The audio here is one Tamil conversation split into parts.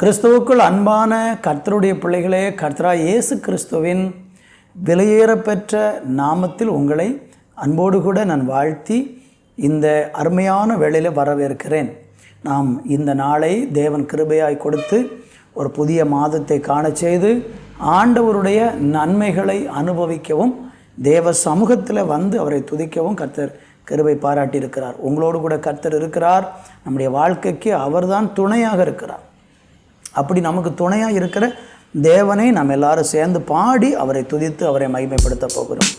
கிறிஸ்துவுக்குள் அன்பான கர்த்தருடைய பிள்ளைகளே, கர்த்தராகிய இயேசு கிறிஸ்துவின் விலையேறப்பெற்ற நாமத்தில் உங்களை அன்போடு கூட நான் வாழ்த்தி இந்த அருமையான வேளையில் வரவேற்கிறேன். நாம் இந்த நாளை தேவன் கிருபையாய் கொடுத்து ஒரு புதிய மாதத்தை காண செய்து ஆண்டவருடைய நன்மைகளை அனுபவிக்கவும் தேவ சமூகத்தில் வந்து அவரை துதிக்கவும் கர்த்தர் கிருபை பாராட்டியிருக்கிறார். உங்களோடு கூட கர்த்தர் இருக்கிறார். நம்முடைய வாழ்க்கைக்கு அவர்தான் துணையாக இருக்கிறார். அப்படி நமக்கு துணையாக இருக்கிற தேவனை நாம் எல்லாரும் சேர்ந்து பாடி அவரை துதித்து அவரை மகிமைப்படுத்த போகிறோம்.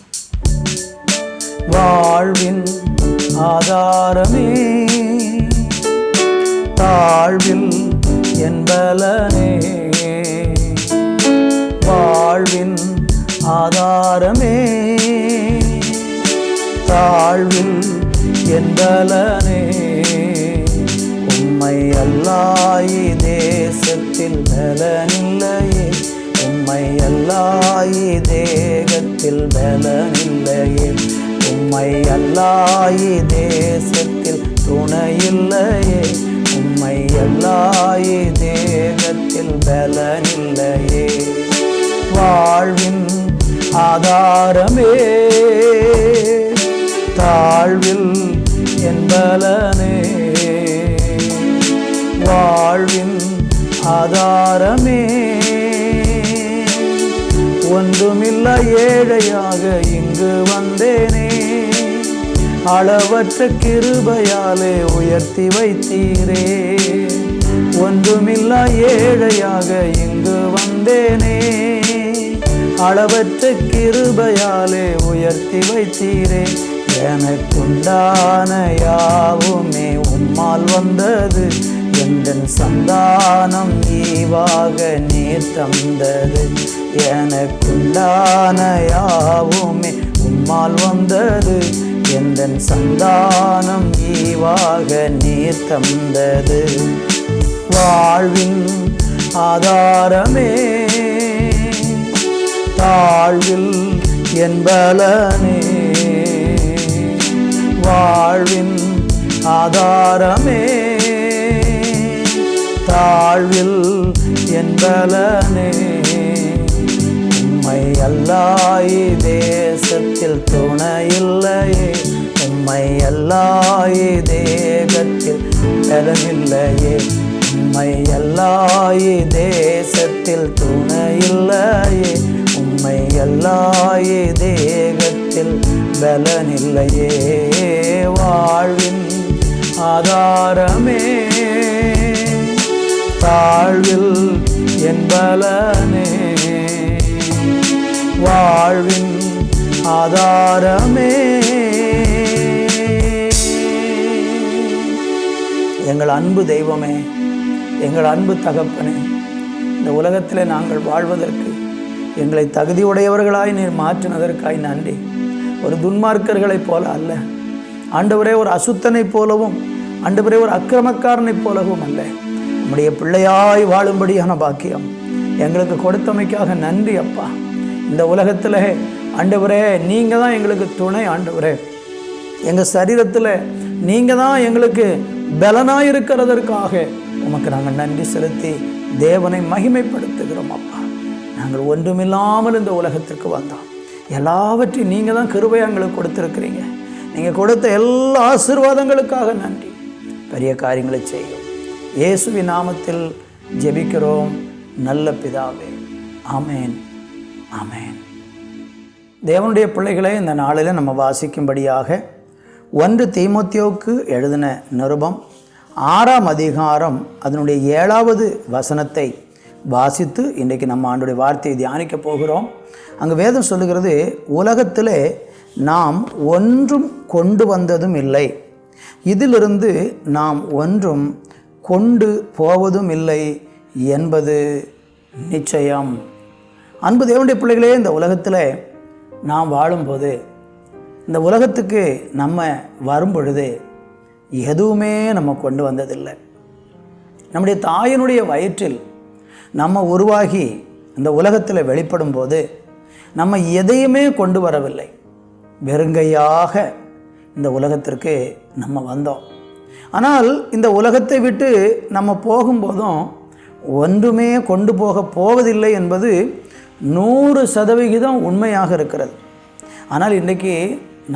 வாழ்வின் ஆதாரமே, தாழ்வில் என்பலனே, வாழ்வின் ஆதாரமே, தாழ்வில் என்பலனே, உம்மை அல்லாய் தேசத்தில் பலனில்லையே, உம்மை அல்லாய் தேகத்தில் பலனில்லையே, உம்மை அல்லாய் தேசத்தில் துணையில்லையே, உம்மை அல்லாய் தேகத்தில் பலனில்லையே, வாழ்வின் ஆதாரமே, தாழ்வில் என்பலனே, வாழ்வின் ஆதாரமே, ஒன்றுமில்ல ஏழையாக இங்கு வந்தேனே, அளவற்ற கிருபையாலே உயர்த்தி வைத்தீரே, ஒன்றுமில்ல ஏழையாக இங்கு வந்தேனே, அளவற்ற கிருபையாலே உயர்த்தி வைத்தீரே, எனக்குண்டான யாவுமே உம்மால் வந்தது, எந்தன் சந்தானம் ஈவாக நீர் தந்தது, எனக்குண்டான யாவுமே உம்மால் வந்தது, எந்தன் சந்தானம் ஈவாக நீர் தந்தது, வாழ்வின் ஆதாரமே, தாழ்வில் என்பலனே, வாழ்வின் ஆதாரமே, தாழ்வில் என்பலனே, உம்மை அல்லாய் தேசத்தில் துணையில்லையே, உம்மை அல்லாய் தேகத்தில் பலனில்லையே, உம்மை அல்லாய் தேசத்தில் துணையில்லையே, உம்மை அல்லாய் தேகத்தில் பலனில்லையே, வாழ்வின் ஆதாரமே, தாழ்வில் என்பலனே, வாழ்வின் ஆதாரமே. எங்கள் அன்பு தெய்வமே, எங்கள் அன்பு தகப்பனே, இந்த உலகத்தில் நாங்கள் வாழ்வதற்கு எங்களை தகுதியுடையவர்களாய் நீர் மாற்றினதற்காய் நன்றி. ஒரு துன்மார்க்கர்களைப் போல அல்ல ஆண்டவரே, ஒரு அசுத்தனைப் போலவும் ஆண்டவரே ஒரு அக்கிரமக்காரனைப் போலவும் அல்ல, நம்முடைய பிள்ளையாய் வாழும்படியான பாக்கியம் எங்களுக்கு கொடுத்தமைக்காக நன்றி அப்பா. இந்த உலகத்தில் ஆண்டவரே நீங்கள் தான் எங்களுக்கு துணை. ஆண்டவரே, எங்கள் சரீரத்தில் நீங்கள் தான் எங்களுக்கு பலனாக இருக்கிறதற்காக உமக்கு நாங்கள் நன்றி செலுத்தி தேவனை மகிமைப்படுத்துகிறோம் அப்பா. நாங்கள் ஒன்றுமில்லாமல் இந்த உலகத்திற்கு வந்தோம். எல்லாவற்றையும் நீங்கள் தான் கிருபையாக எங்களுக்கு கொடுத்துருக்கிறீங்க. நீங்கள் கொடுத்த எல்லா ஆசீர்வாதங்களுக்காக நன்றி. பெரிய காரியங்களை செய்யும் இயேசுவின் நாமத்தில் ஜெபிக்கிறோம் நல்ல பிதாவே, ஆமேன், ஆமேன். தேவனுடைய பிள்ளைகளை இந்த நாளில் நம்ம வாசிக்கும்படியாக 1 தீமோத்தேயுவுக்கு எழுதின நிருபம் 6ஆம் அதிகாரம் அதனுடைய 7வது வசனத்தை வாசித்து இன்றைக்கு நம்ம ஆண்டுடைய வார்த்தையை தியானிக்க போகிறோம். அங்கு வேதம் சொல்லுகிறது, உலகத்திலே நாம் ஒன்றும் கொண்டு வந்ததும் இல்லை, இதிலிருந்து நாம் ஒன்றும் கொண்டு போவதும் இல்லை என்பது நிச்சயம். அன்பு தேவனுடைய பிள்ளைகளே, இந்த உலகத்தில் நாம் வாழும்போது, இந்த உலகத்துக்கு நம்ம வரும் பொழுது எதுவுமே நம்ம கொண்டு வந்ததில்லை. நம்முடைய தாயினுடைய வயிற்றில் நம்ம உருவாகி இந்த உலகத்தில் வெளிப்படும் போது நம்ம எதையுமே கொண்டு வரவில்லை. வெறுங்கையாக இந்த உலகத்திற்கு நம்ம வந்தோம். ஆனால் இந்த உலகத்தை விட்டு நம்ம போகும்போதும் ஒன்றுமே கொண்டு போவதில்லை என்பது 100% உண்மையாக இருக்கிறது. ஆனால் இன்றைக்கி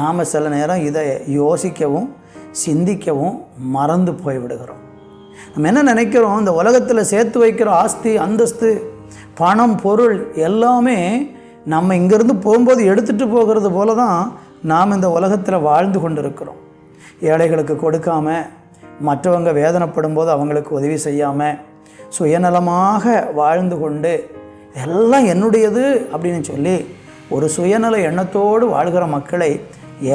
நாம் சில நேரம் இதை யோசிக்கவும் சிந்திக்கவும் மறந்து போய்விடுகிறோம். நம்ம என்ன நினைக்கிறோம், இந்த உலகத்தில் சேர்த்து வைக்கிற ஆஸ்தி அந்தஸ்து பணம் பொருள் எல்லாமே நம்ம இங்கேருந்து போகும்போது எடுத்துகிட்டு போகிறது போல தான் நாம் இந்த உலகத்தில் வாழ்ந்து கொண்டு இருக்கிறோம். ஏழைகளுக்கு கொடுக்காமல், மற்றவங்க வேதனைப்படும் போது அவங்களுக்கு உதவி செய்யாமல், சுயநலமாக வாழ்ந்து கொண்டு எல்லாம் என்னுடையது அப்படின்னு சொல்லி ஒரு சுயநல எண்ணத்தோடு வாழ்கிற மக்களை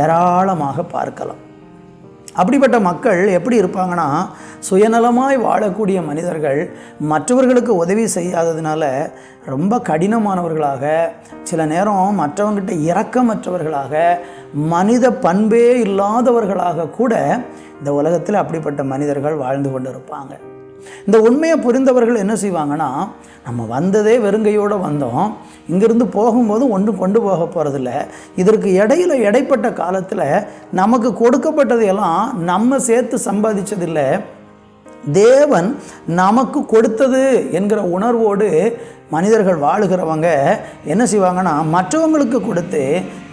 ஏராளமாக பார்க்கலாம். அப்படிப்பட்ட மக்கள் எப்படி இருப்பாங்கன்னா, சுயநலமாய் வாழக்கூடிய மனிதர்கள் மற்றவர்களுக்கு உதவி செய்யாததுனால ரொம்ப கடினமானவர்களாக, சில நேரம் மற்றவங்கிட்ட இரக்கமற்றவர்களாக, மனித பண்பே இல்லாதவர்களாக கூட இந்த உலகத்தில் அப்படிப்பட்ட மனிதர்கள் வாழ்ந்து கொண்டு இருப்பாங்க. இந்த உண்மையை புரிந்தவர்கள் என்ன செய்வாங்கன்னா, நம்ம வந்ததே வெறுங்கையோடு வந்தோம், இங்கிருந்து போகும்போது ஒன்றும் கொண்டு போக போகிறதில்ல, இதற்கு இடைப்பட்ட காலத்தில் நமக்கு கொடுக்கப்பட்டதையெல்லாம் நம்ம சேர்த்து சம்பாதிச்சதில்லை, தேவன் நமக்கு கொடுத்தது என்கிற உணர்வோடு மனிதர்கள் வாழுகிறவங்க என்ன செய்வாங்கன்னா, மற்றவங்களுக்கு கொடுத்து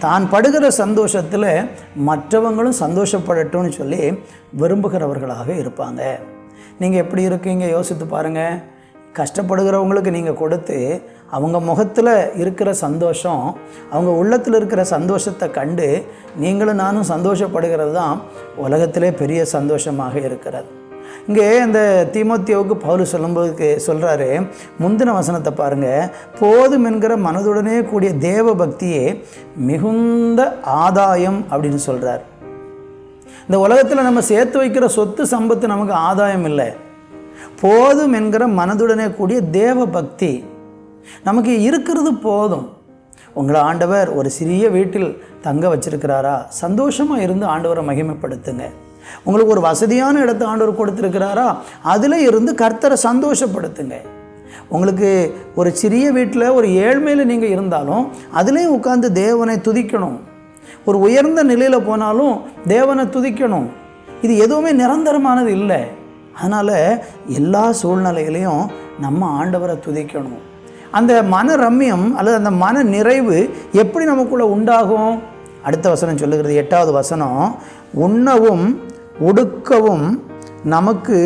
தான் படுகிற சந்தோஷத்தில் மற்றவங்களும் சந்தோஷப்படட்டும்னு சொல்லி விரும்புகிறவர்களாக இருப்பாங்க. நீங்கள் எப்படி இருக்கீங்க யோசித்து பாருங்கள். கஷ்டப்படுகிறவங்களுக்கு நீங்கள் கொடுத்து அவங்க முகத்தில் இருக்கிற சந்தோஷம், அவங்க உள்ளத்தில் இருக்கிற சந்தோஷத்தை கண்டு நீங்களும் நானும் சந்தோஷப்படுகிறது தான் உலகத்திலே பெரிய சந்தோஷமாக இருக்கிறது. இங்கே இந்த தீமோத்தேயுவுக்கு பவுல் சொல்லும்போது சொல்கிறாரு, முந்தின வசனத்தை பாருங்கள், போதும் என்கிற மனதுடனே கூடிய தேவ பக்தியே மிகுந்த ஆதாயம் அப்படின்னு சொல்கிறார். இந்த உலகத்தில் நம்ம சேர்த்து வைக்கிற சொத்து சம்பத்து நமக்கு ஆதாயம் இல்லை, போதும் என்கிற மனதுடனே கூடிய தேவ பக்தி நமக்கு இருக்கிறது போதும். உங்களை ஆண்டவர் ஒரு சிறிய வீட்டில் தங்க வச்சிருக்கிறாரா, சந்தோஷமாக இருந்து ஆண்டவரை மகிமைப்படுத்துங்க. உங்களுக்கு ஒரு வசதியான இடத்தை ஆண்டவர் கொடுத்துருக்கிறாரா, அதில் இருந்து கர்த்தரை சந்தோஷப்படுத்துங்க. உங்களுக்கு ஒரு சிறிய வீட்டில் ஒரு ஏழ்மையில் நீங்கள் இருந்தாலும் அதுலேயும் உட்கார்ந்து தேவனை துதிக்கணும். ஒரு உயர்ந்த நிலையில் போனாலும் தேவனை துதிக்கணும். இது எதுவுமே நிரந்தரமானது இல்லை. அதனால் எல்லா சூழ்நிலைகளையும் நம்ம ஆண்டவரை துதிக்கணும். அந்த மன ரம்யம் அல்லது அந்த மன நிறைவு எப்படி நமக்குள்ளே உண்டாகும்? அடுத்த வசனம் சொல்லுகிறது, 8வது வசனம், உண்ணவும் உடுக்கவும் நமக்கு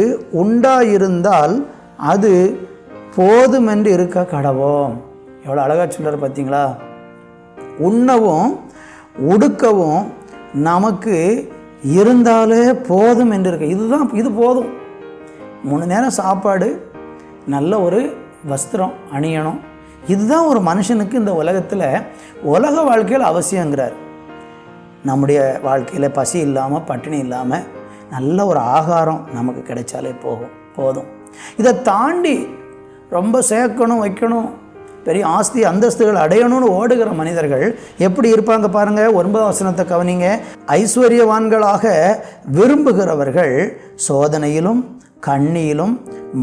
உண்டாயிருந்தால் அது போதுமென்று இருக்க கடவோம். எவ்வளோ அழகாக சொல்கிறார் பார்த்தீங்களா? உண்ணவும் உடுக்கவும் நமக்கு இருந்தாலே போதும் என்று இருக்கு. இது போதும். 3 நேரம் சாப்பாடு, நல்ல ஒரு வஸ்திரம் அணியணும். இதுதான் ஒரு மனுஷனுக்கு இந்த உலகத்தில் உலக வாழ்க்கையில் அவசியங்கிறார். நம்முடைய வாழ்க்கையில் பசி இல்லாமல் பட்டினி இல்லாமல் நல்ல ஒரு ஆகாரம் நமக்கு கிடைச்சாலே போதும். இதை தாண்டி ரொம்ப சேர்க்கணும் வைக்கணும், பெரிய ஆஸ்தி அந்தஸ்துகள் அடையணும்னு ஓடுகிற மனிதர்கள் எப்படி இருப்பாங்க பாருங்கள். 9வது வசனத்தை கவனிங்க. ஐஸ்வர்யவான்களாக விரும்புகிறவர்கள் சோதனையிலும் கண்ணியிலும்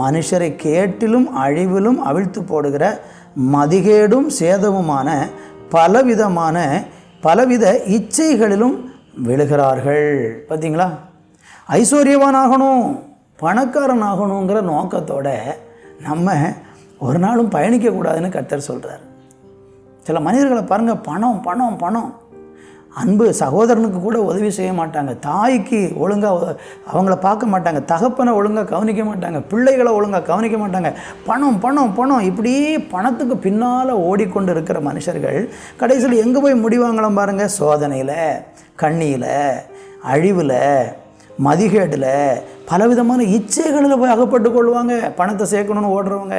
மனுஷரை கேட்டிலும் அழிவிலும் அவிழ்த்து போடுகிற மதிகேடும் சேதமுமான பலவித இச்சைகளிலும் விழுகிறார்கள். பார்த்தீங்களா? ஐஸ்வர்யவான் ஆகணும், பணக்காரன் ஆகணுங்கிற நோக்கத்தோட நம்ம ஒரு நாளும் பயணிக்கக்கூடாதுன்னு கர்த்தர் சொல்கிறார். சில மனிதர்களை பாருங்கள், பணம் பணம் பணம், அன்பு சகோதரனுக்கு கூட உதவி செய்ய மாட்டாங்க, தாய்க்கு ஒழுங்காக அவங்கள பார்க்க மாட்டாங்க, தகப்பனை ஒழுங்காக கவனிக்க மாட்டாங்க, பிள்ளைகளை ஒழுங்காக கவனிக்க மாட்டாங்க. பணம் பணம் பணம், இப்படி பணத்துக்கு பின்னால் ஓடிக்கொண்டு இருக்கிற மனுஷர்கள் கடைசியில் எங்கே போய் முடிவாங்களாம் பாருங்கள்? சோதனையில், கண்ணியில், அழிவில், மதிகேடில், பலவிதமான இச்சைகளில் போய் அகப்பட்டு கொள்வாங்க. பணத்தை சேர்க்கணுன்னு ஓடுறவங்க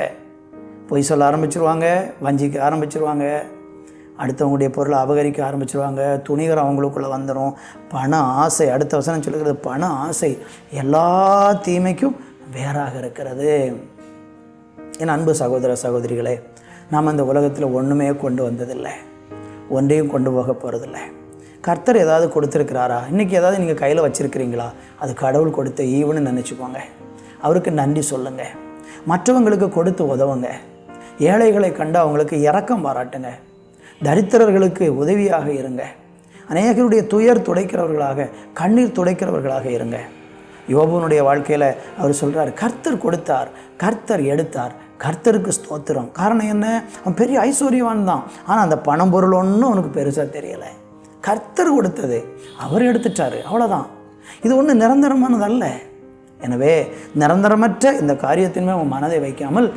பொய் சொல்ல ஆரம்பிச்சிருவாங்க, வஞ்சிக்க ஆரம்பிச்சிருவாங்க, அடுத்தவங்களுடைய பொருளை அபகரிக்க ஆரம்பிச்சிருவாங்க, துணிகர் அவங்களுக்குள்ளே வந்துடும். பண ஆசை, அடுத்த வசனம் சொல்லுகிறது, பண ஆசை எல்லா தீமைக்கும் வேறாக இருக்கிறது. என் அன்பு சகோதர சகோதரிகளே, நாம் இந்த உலகத்தில் ஒன்றுமே கொண்டு வந்ததில்லை, ஒன்றையும் கொண்டு போக போகிறதில்லை. கர்த்தர் ஏதாவது கொடுத்துருக்கிறாரா? இன்றைக்கி ஏதாவது நீங்கள் கையில் வச்சுருக்கிறீங்களா? அது கடவுள் கொடுத்த ஈவுன்னு நினச்சிக்கோங்க. அவருக்கு நன்றி சொல்லுங்கள். மற்றவங்களுக்கு கொடுத்து உதவுங்க. ஏழைகளை கண்டு அவங்களுக்கு இரக்கம் பாராட்டுங்க. தரித்திரர்களுக்கு உதவியாக இருங்க. அநேகருடைய துயர் துடைக்கிறவர்களாக, கண்ணீர் துடைக்கிறவர்களாக இருங்க. யோபுனுடைய வாழ்க்கையில் அவர் சொல்கிறார், கர்த்தர் கொடுத்தார், கர்த்தர் எடுத்தார், கர்த்தருக்கு ஸ்தோத்திரம். காரணம் என்ன? அவன் பெரிய ஐஸ்வர்யவான் தான், ஆனால் அந்த பணம் பொருள் ஒன்றும் அவனுக்கு பெருசாக தெரியலை. கர்த்தர் கொடுத்தது அவர் எடுத்துட்டாரு, அவ்வளோதான். இது ஒன்றும் நிரந்தரமானதல்ல. எனவே நிரந்தரமற்ற இந்த காரியத்தின் மேல் உன் மனதை வைக்காமல்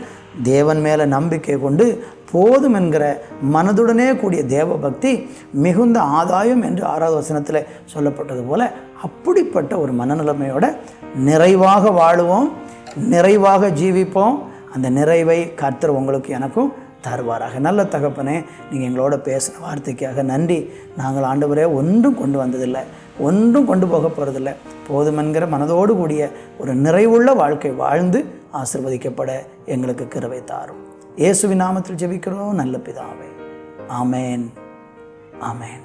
தேவன் மேலே நம்பிக்கை கொண்டு போதும் என்கிற மனதுடனே கூடிய தேவ பக்தி மிகுந்த ஆதாயம் என்று 6வது வசனத்தில் சொல்லப்பட்டது போல அப்படிப்பட்ட ஒரு மனநிலைமையோட நிறைவாக வாழுவோம், நிறைவாக ஜீவிப்போம். அந்த நிறைவை கர்த்தர் உங்களுக்கு எனக்கும் தருவாராக. நல்ல தகப்பனே, நீங்கள் எங்களோட பேசின வார்த்தைக்காக நன்றி. நாங்கள் ஆண்டவரே ஒன்றும் கொண்டு வந்ததில்லை, ஒன்றும் கொண்டு போக போகிறதில்லை. போதுமென்கிற மனதோடு கூடிய ஒரு நிறைவுள்ள வாழ்க்கை வாழ்ந்து ஆசீர்வதிக்கப்பட எங்களுக்கு கிருபை தாரும். இயேசுவின் நாமத்தில் ஜெபிக்கிறோம் நல்ல பிதாவே. ஆமேன், ஆமேன்.